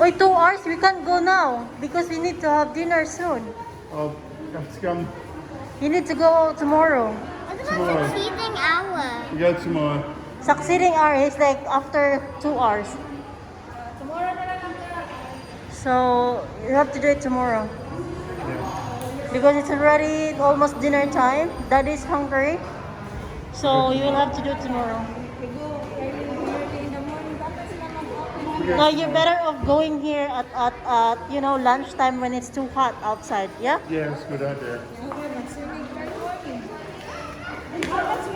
Why 2 hours? We can't go now because we need to have dinner soon. Oh, let's come You need to go tomorrow. What about tomorrow. succeeding hour? We go tomorrow. Succeeding hour is like after 2 hours. So you have to do it tomorrow Yeah. because it's already almost dinner time. Daddy's hungry, so you will have to do it tomorrow. We go No, you're tomorrow. better off going here at lunchtime when it's too hot outside. Yeah. Yeah, that's a good idea.